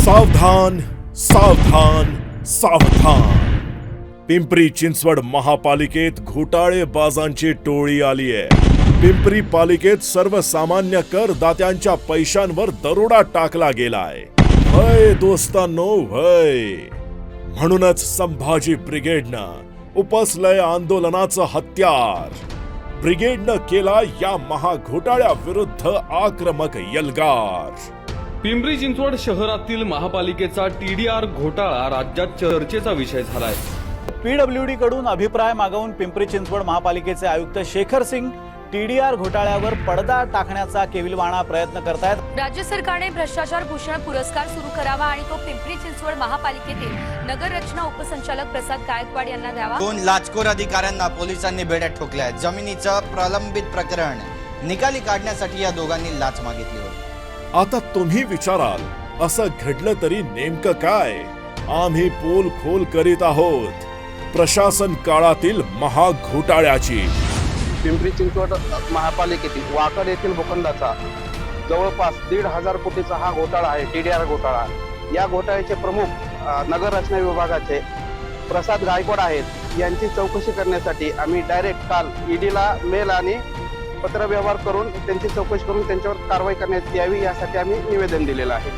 सावधान सावधान सावधान। पिंपरी चिंचवड महापालिकेत घोटाळेबाजांची टोळी आली आहे। पिंपरी पालिकेत सर्वसामान्य करदात्यांच्या पैशांवर दरोडा टाकला गेलाय। भय दोस्तांनो भय। म्हणूनच संभाजी ब्रिगेडनं उपसलय आंदोलनाचं हत्यार। ब्रिगेडनं केला या महाघोटाळ्याविरुद्ध आक्रमक यल्गार। पिंपरी चिंचवड शहरातील महापालिकेचा टीडीआर घोटाळा राज्यात चर्चेचा विषय झालाय। पीडब्ल्यूडी कडून अभिप्राय मागवून पिंपरी चिंचवड महापालिकेचे आयुक्त शेखर सिंग टीडीआर घोटाळ्यावर पडदा टाकण्याचा केविलवाणा प्रयत्न करतायत। राज्य सरकारने भ्रष्टाचार भूषण पुरस्कार सुरू करावा आणि तो पिंपरी चिंचवड महापालिकेतील नगर रचना उपसंचालक प्रसाद गायकवाड यांना द्यावा। 2 लाचखोर अधिकाऱ्यांना पोलिसांनी बेड्यात ठोकलंय। जमिनीचं प्रलंबित प्रकरण निकाली काढण्यासाठी या दोघांनी लाच मागितली होती। आता तुम्ही विचाराल असं घडलं तरी नेमकं काय? आम्ही पोल खोल करीत आहोत प्रशासन काळातील महाघोटाळ्याची। पिंपरी चिंचवड महापालिकेतील वाकड येथील भूखंडाचा जवळपास 1,500 कोटीचा हा घोटाळा आहे, टीडीआर घोटाळा। या घोटाळ्याचे प्रमुख नगर रचना विभागाचे प्रसाद गायकवाड आहेत। यांची चौकशी करण्यासाठी आम्ही डायरेक्ट काल ईडीला मेल आणि पत्रव्यवहार करून त्यांची चौकशी करून त्यांच्यावर कारवाई करण्यात यावी यासाठी आम्ही निवेदन दिलेलं आहे।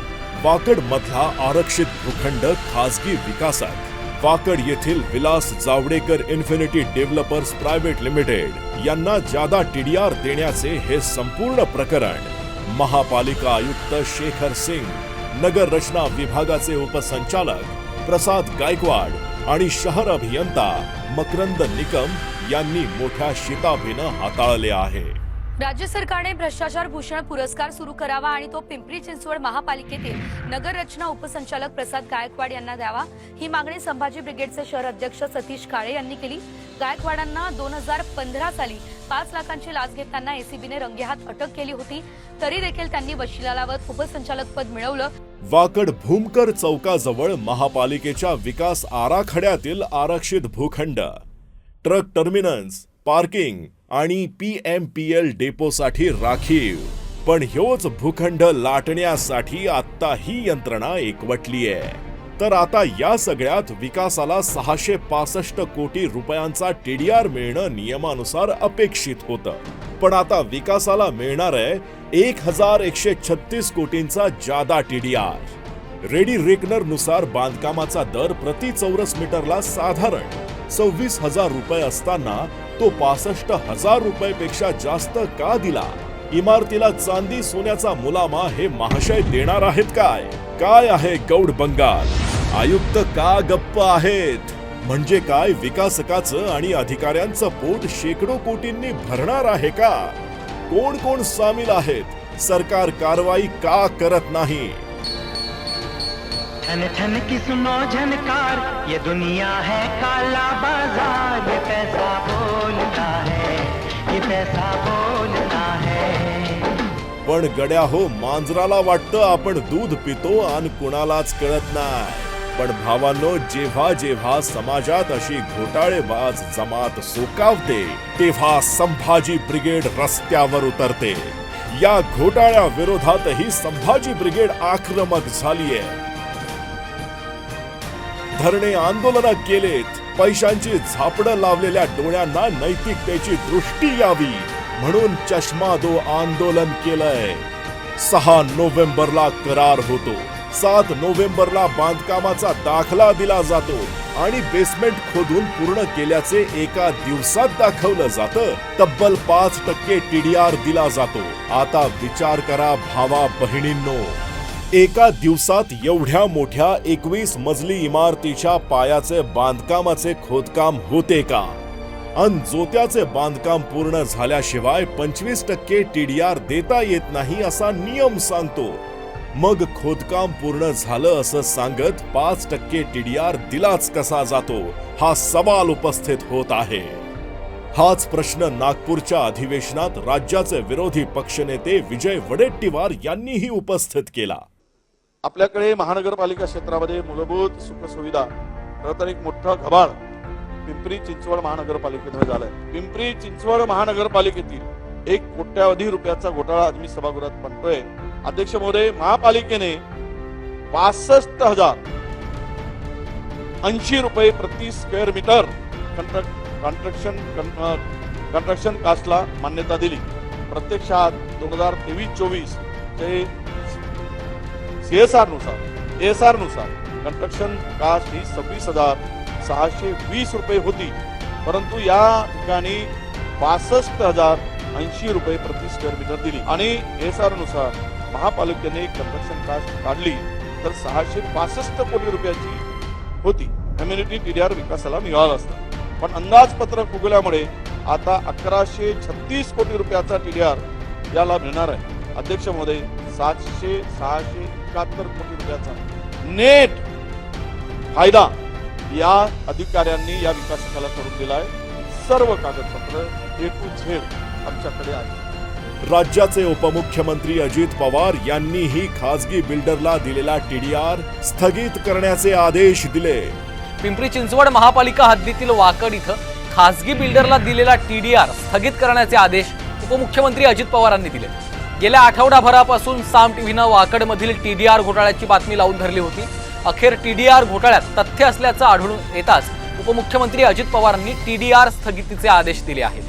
वाकड मधला आरक्षित भूखंड खासगी विकासक वाकड येथील Vilas Javadekar infinity developers private limited यांना जादा टीडीआर देण्याचे हे संपूर्ण प्रकरण महापालिका आयुक्त शेखर सिंग, नगर रचना विभागाचे उपसंचालक प्रसाद गायकवाड आणि शहर अभियंता मकरंद निकम यांनी मोठ्या शिताफीनं हाताळले आहे। राज्य सरकारने भ्रष्टाचार भूषण पुरस्कार सुरू करावा आणि तो पिंपरी चिंचवड महापालिकेतील नगर रचना उपसंचालक प्रसाद गायकवाड यांना द्यावा। ही मागणी संभाजी ब्रिगेडचे शहर अध्यक्ष सतीश काळे यांनी केली। गायकवाडांना 2015 साली 5 लाखांची लाच घेताना एसीबीने रंगेहात अटक केली होती, तरी देखील त्यांनी वशिला लावत उपसंचालक पद मिळवलं। वाकड भूमकर चौकाजवळ महापालिकेच्या विकास आराखड्यातील आरक्षित भूखंड ट्रक टर्मिनस, पार्किंग आणि पीएमपीएल डेपोसाठी राखीव, पण ह्योच भूखंड लाटण्यासाठी आता ही यंत्रणा एकवटली आहे। तर आता या सगळ्यात विकासाला 665 कोटी रुपयांचा टीडीआर मिळणं नियमानुसार अपेक्षित होतं, पण आता विकासाला मिळणार आहे 1136 कोटींचा जादा टीडीआर। रेडी रेकनर नुसार बांधकामाचा दर प्रति चौरस मीटरला साधारण 26,000 रुपये असताना तो 65,000 रुपयापेक्षा जास्त का दिला? इमारतीला चांदी सोन्याचा मुलामा हे महाशय देणार आहेत काय? काय आहे गौड बंगाल? आयुक्त का गप्प आहेत? म्हणजे काय विकासकाचं आणि अधिकाऱ्यांचं पोट शेकडो कोटींनी भरणार आहे का? कोण कोण सामील आहेत? सरकार कारवाई का करत नाही? ठन ठन की सुनो झनकार, ये दुनिया है काला बाजार। ये पैसा बोलता है, ये पैसा बोलता है। पण गड्या हो, मांजराला वाटतं आपण दूध पितो आणि कुणालाच कळत नाही। पण भावांनो, जेव्हा जेव्हा समाजात अशी घोटाळेबाज जमात सोकावते तेव्हा संभाजी ब्रिगेड रस्त्यावर उतरते। या घोटाळ्या विरोधातही संभाजी ब्रिगेड आक्रमक झालीये। धरणे आंदोलन केलेत। पैशांची झापडं लावलेल्या डोळ्यांना नैतिकतेची दृष्टी यावी म्हणून चष्मादो आंदोलन केलंय। 6 नोव्हेंबरला करार होतो, 7 नोव्हेंबरला बांधकामाचा दाखला दिला जातो आणि बेसमेंट खोदून पूर्ण केल्याचे एका दिवसात दाखवलं जातं। तब्बल 5% टीडीआर दिला जातो। आता विचार करा भावा बहिणींनो, एका दिवसात एवढ्या मोठ्या 21 मजली इमारतीच्या पायाचे बांधकामाचे खोदकाम होते का? अन जोत्याचे बांधकाम पूर्ण झाल्याशिवाय 25% टीडीआर देता येत नाही असा नियम सांगतो। मग खोदकाम पूर्ण झालं असं सांगत 5% टीडीआर दिलाच कसा जातो हा सवाल उपस्थित होत आहे। हाच प्रश्न नागपूरच्या अधिवेशनात राज्याचे विरोधी पक्षनेते विजय वडेट्टीवार यांनीही उपस्थित केला। आपल्याकडे महानगरपालिका क्षेत्रामध्ये मूलभूत सुखसुविधा खरंतर एक मोठा घबाड पिंपरी चिंचवड महानगरपालिकेमध्ये झालाय। पिंपरी चिंचवड महानगरपालिकेतील 1 कोट्यावधी रुपयाचा घोटाळा आज मी सभागृहात म्हणतोय। अध्यक्ष महोदय, महापालिकेने 62,080 रुपये प्रति स्क्वेअर मीटर कंस्ट्रक्शन कास्टला मान्यता दिली. प्रत्यक्षात 2023-24 चे CSR नुसार कंस्ट्रक्शन कास्ट ही 26,620 रुपये होती, परंतु या ठिकाणी 62,080 रुपये प्रति स्क्वेअर मीटर दिली आणि ASR नुसार महापालिकेने कंस्ट्रक्शन कास्ट काढली तर 665 कोटी रुपयाची होती. कम्युनिटी TDR विकासाला मिळाला असता, पण अंदाजपत्रक फुगल्यामुळे आता 1136 कोटी रुपयाचा TDR याला मिळणार आहे. अध्यक्ष महोदय, 671 कोटी रुपयाचा नेट फायदा या अधिकाऱ्यांनी या विकासकाला करून दिलाय. सर्व कागदपत्र A to Z आमच्याकडे आहे. राज्याचे उपमुख्यमंत्री अजित पवार यांनीही खासगी बिल्डरला दिलेला TDR स्थगित करण्याचे आदेश दिले. पिंपरी चिंचवड महापालिका हद्दीतील वाकड इथं खासगी बिल्डरला दिलेला TDR स्थगित करण्याचे आदेश उपमुख्यमंत्री अजित पवारांनी दिले. गेल्या आठवडाभरापासून साम टीव्हीनं वाकडमधील TDR घोटाळ्याची बातमी लावून धरली होती. अखेर TDR घोटाळ्यात तथ्य असल्याचं आढळून येताच उपमुख्यमंत्री अजित पवारांनी TDR स्थगितीचे आदेश दिले आहेत.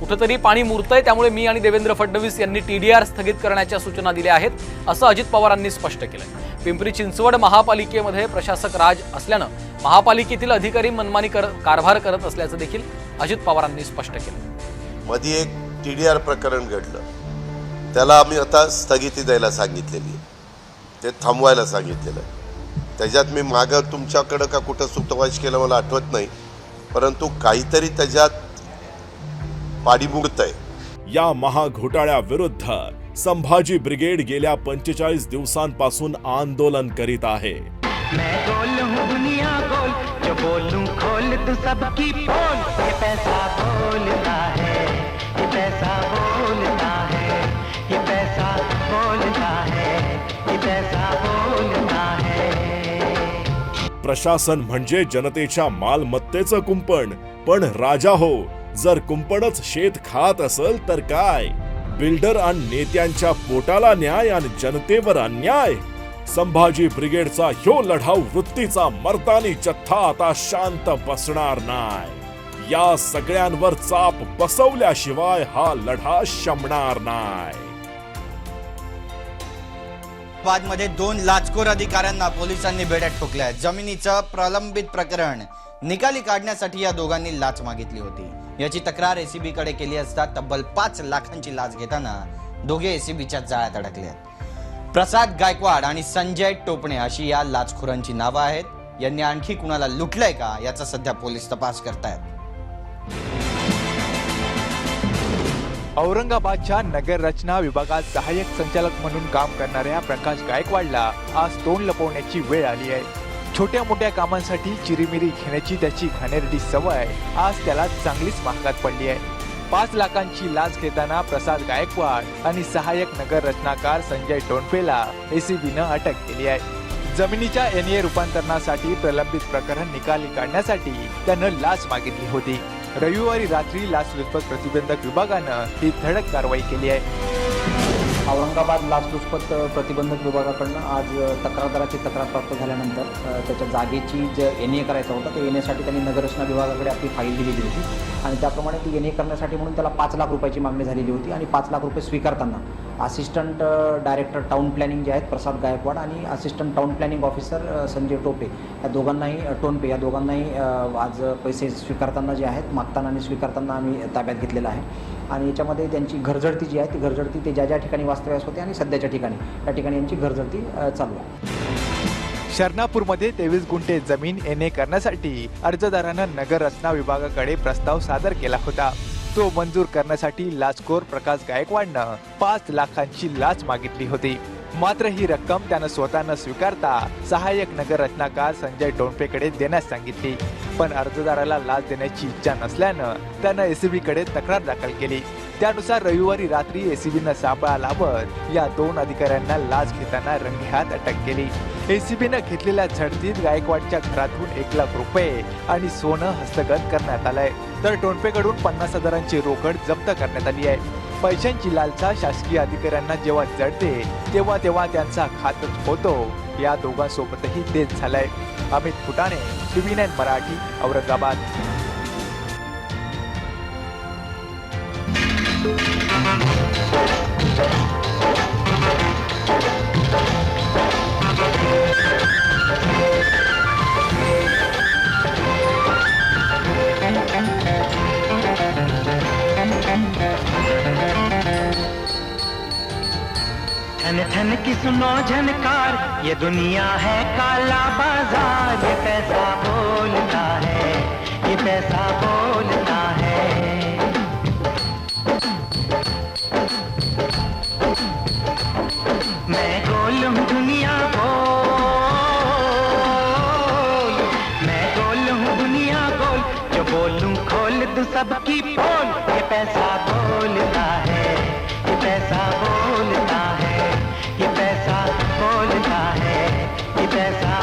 कुठेतरी पाणी मुरतंय, त्यामुळे मी आणि देवेंद्र फडणवीस यांनी TDR स्थगित करण्याच्या सूचना दिल्या आहेत, असं अजित पवारांनी स्पष्ट केलंय. पिंपरी चिंचवड महापालिकेमध्ये प्रशासक राज असल्यानं महापालिकेतील अधिकारी मनमानी कारभार करत असल्याचं देखील अजित पवारांनी स्पष्ट केलं. मध्ये एक TDR प्रकरण घडलं, त्याला आम्ही आता स्थगिती द्यायला सांगितलेली, ते थांबवायला सांगितलेलं. त्याच्यात मी मागं तुमच्याकडं का कुठं सुतवाच केलं मला आठवत नाही, परंतु काहीतरी त्याच्यात पाडी मुडतंय. या महाघोटाळ्याविरुद्ध संभाजी ब्रिगेड गेल्या 45 दिवसांपासून आंदोलन करीत आहे. मैं गोल हूँ दुनिया गोल, जो बोलूं खोल तू सबकी पोल. ये पैसा बोलता है, ये पैसा बोलता है, ये पैसा बोलता है, ये पैसा बोलता है. प्रशासन म्हणजे जनतेच्या मालमत्तेचं कुंपण, पण राजा हो, जर कुंपणच शेत खात असेल तर काय? बिल्डर आणि नेत्यांच्या पोटाला न्याय आणि जनतेवर अन्याय. संभाजी ब्रिगेडचा ह्यो लढाऊ वृत्तीचा मर्दानी जथ्था आता शांत बसणार नाही. या सगळ्यांवर चाप बसवल्याशिवाय हा लढा शमणार नाही. मध्ये 2 लाचखोर अधिकाऱ्यांना पोलिसांनी बेड्यात ठोकल्या. जमिनीचं प्रलंबित प्रकरण निकाली काढण्यासाठी या दोघांनी लाच मागितली होती. याची तक्रार ACB कडे केली असता तब्बल 5 लाखांची लाच घेताना दोघे ACBच्या जाळ्यात अडकले. प्रसाद गायकवाड आणि संजय टोपणे अशी या लाचखोरांची नावं आहेत. यांनी आणखी कुणाला लुटलंय का याचा सध्या पोलीस तपास करतायत. औरंगाबादच्या नगर रचना विभागात सहाय्यक संचालक म्हणून काम करणाऱ्या प्रकाश गायकवाडला आज तोंड लपवण्याची वेळ आली आहे. छोट्या मोठ्या कामांसाठी चिरीमिरी घेण्याची त्याची घाणेरडी सवय आज त्याला चांगलीच महागात पडली आहे. 5 लाखांची लाच घेताना प्रसाद गायकवाड आणि सहाय्यक नगर रचनाकार संजय टोनपेला ACBनं अटक केली आहे. जमिनीच्या NA रूपांतरणासाठी प्रलंबित प्रकरण निकाली काढण्यासाठी त्यानं लाच मागितली होती. रविवारी रात्री लाचलुचपत प्रतिबंधक विभागानं ही धडक कारवाई केली आहे. औरंगाबाद लाचलुचपत प्रतिबंधक विभागाकडनं आज तक्रारदाराची तक्रार प्राप्त झाल्यानंतर त्याच्या जागेची जे NA करायचा होता ते NAसाठी त्यांनी नगररचना विभागाकडे आपली फाईल दिलेली होती आणि त्याप्रमाणे ती NA करण्यासाठी म्हणून त्याला 5 लाख रुपयाची मागणी झालेली होती आणि 5 लाख रुपये स्वीकारताना असिस्टंट डायरेक्टर टाउन प्लॅनिंग जे आहेत प्रसाद गायकवाड आणि assistant town planning officer Sanjay Tope या दोघांनाही आज पैसे स्वीकारताना जे आहेत मागताना आणि स्वीकारताना आम्ही ताब्यात घेतलेलं आहे. आणि याच्यामध्ये त्यांची घरझडती जी आहे ती घरझडती ते ज्या ठिकाणी वास्तव्यास होते आणि सध्याच्या ठिकाणी त्या ठिकाणी यांची घरझडती चालू आहे. शरणापूरमध्ये 23 गुंठे जमीन NA करण्यासाठी अर्जदारानं नगर रचना विभागाकडे प्रस्ताव सादर केला होता. तो मंजूर करण्यासाठी लाचखोर प्रकाश गायकवाडनं 5 लाखांची लाच मागितली होती. मात्र ही रक्कम त्यानं स्वतः न स्वीकारता सहाय्यक नगर रचनाकार संजय टोनपेकडे देण्यास सांगितली. पण अर्जदाराला लाच देण्याची इच्छा नसल्यानं त्यानं ACB कडे तक्रार दाखल केली. त्यानुसार रविवारी रात्री ACBनं सापळा लावत या 2 अधिकाऱ्यांना लाच घेताना रंगेहात अटक केली. ACBनं घेतलेल्या झडतीत गायकवाडच्या घरातून 1 लाख रुपये आणि सोनं हस्तगत करण्यात आलंय, तर टोनपेकडून 50,000ची रोकड जप्त करण्यात आली आहे. पैशांची लालसा शासकीय अधिकाऱ्यांना जेव्हा जडते तेव्हा त्यांचा घातच होतो या दोघांसोबतही तेच झालंय. अमित फुटाणे, TV9 मराठी, औरंगाबाद. ठन ठन की सुनो झनकार, ये दुनिया है काला बाजार. ये पैसा बोलता है, ये पैसा बोलता है. मैं गोल हूँ दुनिया गोल, मैं गोल हूँ दुनिया गोल. जो बोलूं खोल दूं सबकी पोल. ये पैसा बोलता है, ये पैसा बोलता है, ये पैसा बोलता है, ये पैसा